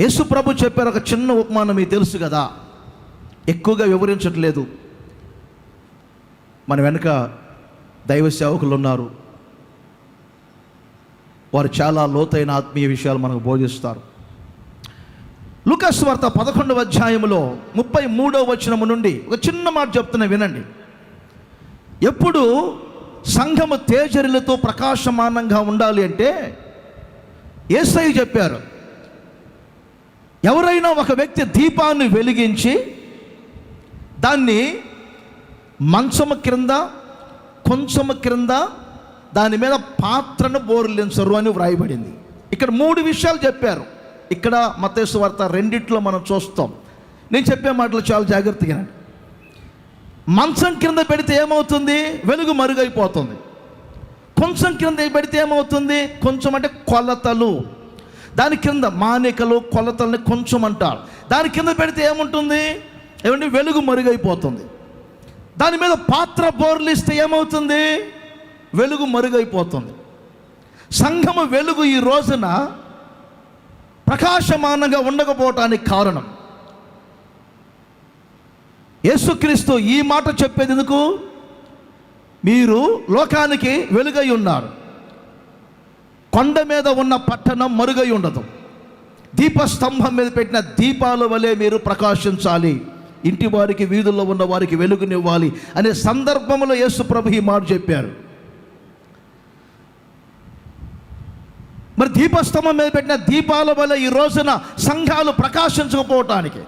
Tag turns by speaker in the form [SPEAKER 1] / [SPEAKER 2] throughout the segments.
[SPEAKER 1] యేసు ప్రభు చెప్పారు ఒక చిన్న ఉపమానం, మీకు తెలుసు కదా, ఎక్కువగా వివరించట్లేదు. మన వెనుక దైవ సేవకులు ఉన్నారు, వారు చాలా లోతైన ఆత్మీయ విషయాలు మనకు బోధిస్తారు. లూకాసు వార్త 11వ అధ్యాయంలో 33వ వచనము నుండి ఒక చిన్న మాట చెప్తున్నా, వినండి. ఎప్పుడు సంఘము తేజరిలతో ప్రకాశమానంగా ఉండాలి అంటే యేసయ్య చెప్పారు, ఎవరైనా ఒక వ్యక్తి దీపాన్ని వెలిగించి దాన్ని మంచము క్రింద, కొంచెము క్రింద, దాని మీద పాత్రను బోర్లించరు అని వ్రాయబడింది. ఇక్కడ 3 విషయాలు చెప్పారు. ఇక్కడ మత్తయి సువార్త 2 మనం చూస్తాం. నేను చెప్పే మాటలు చాలా జాగ్రత్తగా. మంచం క్రింద పెడితే ఏమవుతుంది? వెలుగు మరుగైపోతుంది. కొంచెం క్రింద పెడితే ఏమవుతుంది? కొంచెం అంటే కొలతలు, దాని కింద మానికలు, కొలతల్ని కొంచెం అంటారు. దాని కింద పెడితే ఏముంటుంది? ఏమంటే వెలుగు మరుగైపోతుంది. దాని మీద పాత్ర బోర్లిస్తే ఏమవుతుంది? వెలుగు మరుగైపోతుంది. సంఘము వెలుగు ఈ రోజున ప్రకాశమానంగా ఉండకపోవటానికి కారణం, యేసుక్రీస్తు ఈ మాట చెప్పేది ఎందుకు? మీరు లోకానికి వెలుగై ఉన్నారు. కొండ మీద ఉన్న పట్టణం మరుగై ఉండదు. దీపస్తంభం మీద పెట్టిన దీపాల వలె మీరు ప్రకాశించాలి, ఇంటి వారికి, వీధుల్లో ఉన్న వారికి వెలుగునివ్వాలి అనే సందర్భంలో యేసు ప్రభు ఈ మాట చెప్పారు. మరి దీపస్తంభం మీద పెట్టిన దీపాల వల్ల ఈ రోజున సంఘాలు ప్రకాశించకపోవటానికి,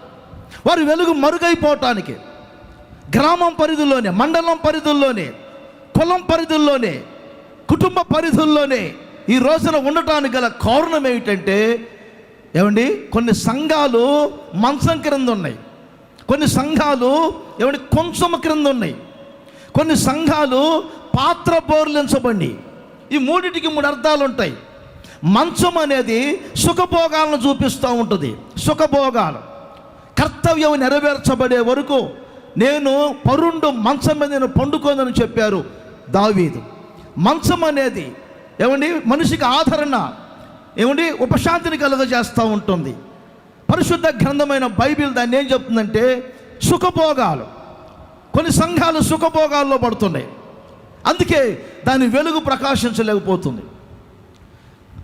[SPEAKER 1] వారి వెలుగు మరుగైపోవటానికి, గ్రామం పరిధుల్లోనే, మండలం పరిధుల్లోనే, కులం పరిధుల్లోనే, కుటుంబ పరిధుల్లోనే ఈ రోజున ఉండటానికి గల కారణం ఏమిటంటే, ఏమండి, కొన్ని సంఘాలు మంచం క్రింద ఉన్నాయి, కొన్ని సంఘాలు ఏమండి కొంచెం క్రింద ఉన్నాయి, కొన్ని సంఘాలు పాత్ర బోర్లించబడి. ఈ 3 అర్థాలు ఉంటాయి. మంచం అనేది సుఖభోగాలను చూపిస్తూ ఉంటుంది. సుఖభోగాలు, కర్తవ్యం నెరవేర్చబడే వరకు నేను పరుండు మంచం మీద నేను పండుకోనని చెప్పారు దావీదు. మంచం అనేది ఏమండి మనిషికి ఆదరణ, ఏమండి ఉపశాంతిని కలుగజేస్తూ ఉంటుంది. పరిశుద్ధ గ్రంథమైన బైబిల్ దాన్ని ఏం చెప్తుందంటే సుఖభోగాలు. కొన్ని సంఘాలు సుఖభోగాల్లో పడుతున్నాయి, అందుకే దాని వెలుగు ప్రకాశించలేకపోతుంది.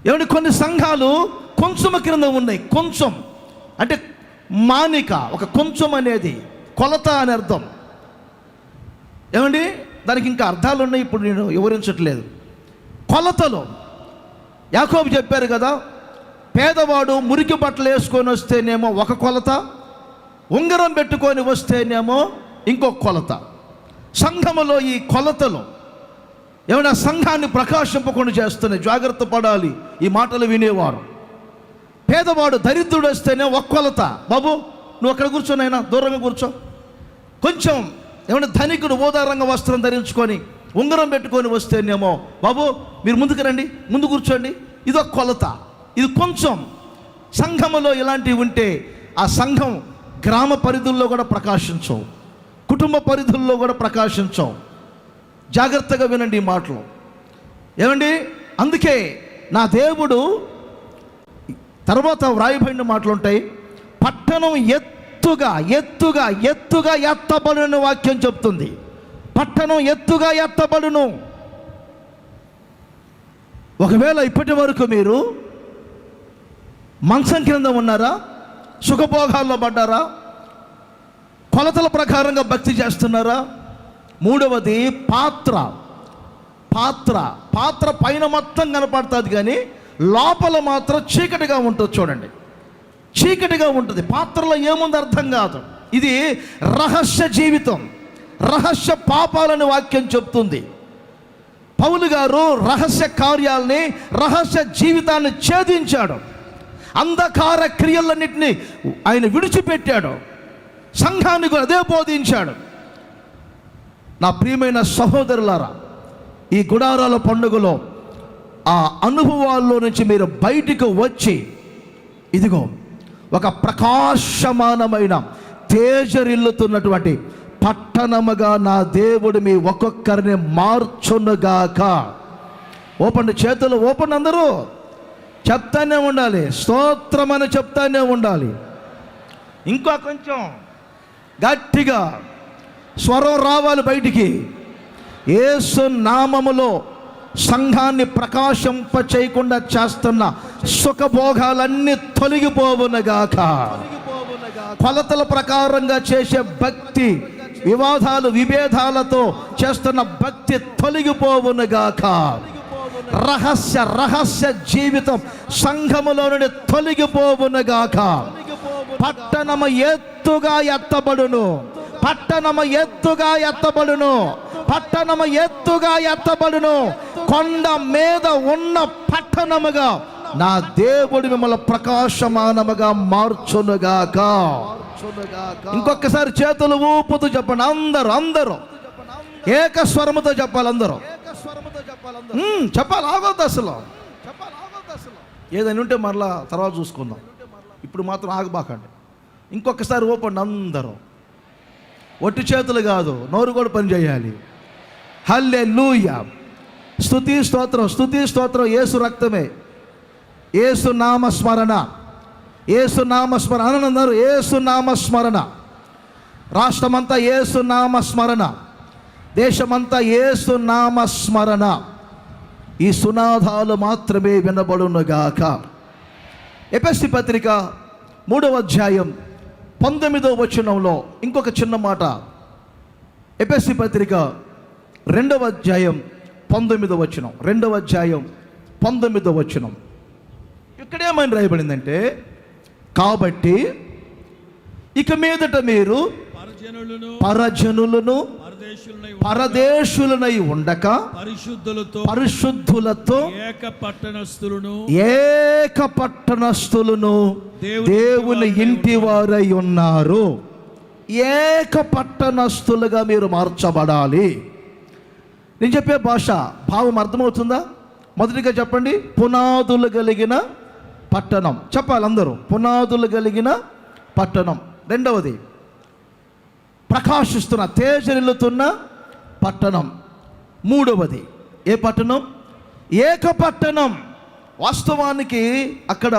[SPEAKER 1] ఏమంటే కొన్ని సంఘాలు కొంచెం క్రింద ఉన్నాయి. కొంచెం అంటే మానిక, ఒక కొంచెం అనేది కొలత అని అర్థం. ఏమండి దానికి ఇంకా అర్థాలు ఉన్నాయి, ఇప్పుడు నేను వివరించట్లేదు. కొలతలు యాకోబు చెప్పారు కదా, పేదవాడు మురికి బట్టలు వేసుకొని వస్తేనేమో ఒక కొలత, ఉంగరం పెట్టుకొని వస్తేనేమో ఇంకొక కొలత. సంఘములో ఈ కొలతలు ఏమైనా సంఘాన్ని ప్రకాశింపకుండా చేస్తున్నాయి. జాగ్రత్త పడాలి ఈ మాటలు వినేవారు. పేదవాడు దరిద్రుడు వస్తేనే ఒక కొలత, బాబు నువ్వు అక్కడ కూర్చోనైనా దూరంగా కూర్చో. కొంచెం ఏమైనా ధనికుడు ఓదారంగ వస్త్రం ధరించుకొని ఉంగరం పెట్టుకొని వస్తేనేమో, బాబు మీరు ముందుకు రండి, ముందు కూర్చోండి. ఇది ఒక కొలత, ఇది కొంచెం. సంఘములో ఇలాంటివి ఉంటే ఆ సంఘం గ్రామ పరిధుల్లో కూడా ప్రకాశించవు, కుటుంబ పరిధుల్లో కూడా ప్రకాశించవు. జాగ్రత్తగా వినండి ఈ మాటలు. ఏమండి అందుకే నా దేవుడు తర్వాత వ్రాయబడిన మాటలు ఉంటాయి. పట్టణం ఎత్తుగా ఎత్తుగా ఎత్తుగా ఎత్తబడును వాక్యం చెప్తుంది. పట్టణం ఎత్తుగా ఎత్తబడును. ఒకవేళ ఇప్పటి వరకు మీరు మంచం క్రింద ఉన్నారా, సుఖభోగాల్లో పడ్డారా, కొలతల ప్రకారంగా భక్తి చేస్తున్నారా? మూడవది పాత్ర. పాత్ర పాత్ర పైన మొత్తం కనపడుతుంది కానీ లోపల మాత్రం చీకటిగా ఉంటుంది. చూడండి, చీకటిగా ఉంటుంది. పాత్రలో ఏముంది అర్థం కాదు. ఇది రహస్య జీవితం, రహస్య పాపాలని వాక్యం చెప్తుంది. పౌలు గారు రహస్య కార్యాలని, రహస్య జీవితాన్ని ఛేదించాడు. అంధకార క్రియలన్నింటినీ ఆయన విడిచిపెట్టాడు. సంఘానికి అదే బోధించాడు. నా ప్రియమైన సహోదరులారా, ఈ గుడారాల పండుగలో ఆ అనుభవాల్లో నుంచి మీరు బయటికి వచ్చి, ఇదిగో ఒక ప్రకాశమానమైన తేజరిల్లుతున్నటువంటి పట్టణముగా నా దేవుడు మీ ఒక్కొక్కరిని మార్చునుగాక. ఓపెన్ చేతులు, ఓపెన్ అందరూ. చెప్తానే ఉండాలి, స్తోత్రం అని చెప్తానే ఉండాలి. ఇంకా కొంచెం గట్టిగా స్వరం రావాలి బయటికి. యేసు నామములో సంఘాన్ని ప్రకాశింప చేయకుండా చేస్తున్న సుఖభోగాలన్నీ తొలగిపోవునుగాక. కొలతల ప్రకారంగా చేసే భక్తి, వివాదాలు విభేదాలతో చేస్తున్న భక్తి తొలగిపోవునుగాక. రహస్య జీవితం సంఘములో నుండి తొలగిపోవునుగాక. పట్టణము ఎత్తుగా ఎత్తబడును, పట్టణము ఎత్తుగా ఎత్తబడును, పట్టణము ఎత్తుగా ఎత్తబడును. కొండ మీద ఉన్న పట్టణముగా నా దేవుడు మిమ్మల్ని ప్రకాశమానముగా మార్చునుగాక. ఇంకొకసారి చేతులు ఊపుతూ చెప్పండి. అందరూ ఏకస్వరముతో చెప్పాలి. అందరూ చెప్పాలి, ఆగొద్దు అసలు. ఏదైనా ఉంటే మరలా తర్వాత చూసుకుందాం, ఇప్పుడు మాత్రం ఆగబాకండి. ఇంకొకసారి ఊపండి అందరూ. ఒట్టి చేతులు కాదు, నోరు కూడా పని చేయాలి. హల్లెలూయా. స్తుతి స్తోత్రం, స్తుతి స్తోత్రం. యేసు రక్తమే, యేసు నామస్మరణ, యేసు నామస్మరణ అన్నారు. యేసు నామస్మరణ. రాష్ట్రమంతా యేసు నామస్మరణ, దేశమంతా యేసు నామస్మరణ. ఈ సునాదాలు మాత్రమే వినబడునుగాక. ఎఫెసీ పత్రిక 3వ అధ్యాయం 19వ వచనంలో ఇంకొక చిన్న మాట. ఎఫెసీ పత్రిక 2వ అధ్యాయం 19వ వచనం, 2వ అధ్యాయం 19వ వచనం. ఇక్కడేమని రాయబడిందంటే, కాబట్టి ఇక మీదట మీరు పరజనులను పరదేశులనై ఉండక పరిశుద్ధులతో ఏక పట్టణస్థులను దేవుని ఇంటి వారై ఉన్నారు. ఏక పట్టణస్థులుగా మీరు మార్చబడాలి. నేను చెప్పే భాష భావం అర్థమవుతుందా? మొదటిగా చెప్పండి, పునాదులు కలిగిన పట్టణం. చెప్పాలి అందరూ, పునాదులు కలిగిన పట్టణం. రెండవది, ప్రకాశిస్తున్న తేజరిల్లుతున్న పట్టణం. మూడవది ఏ పట్టణం? ఏక పట్టణం. వాస్తవానికి అక్కడ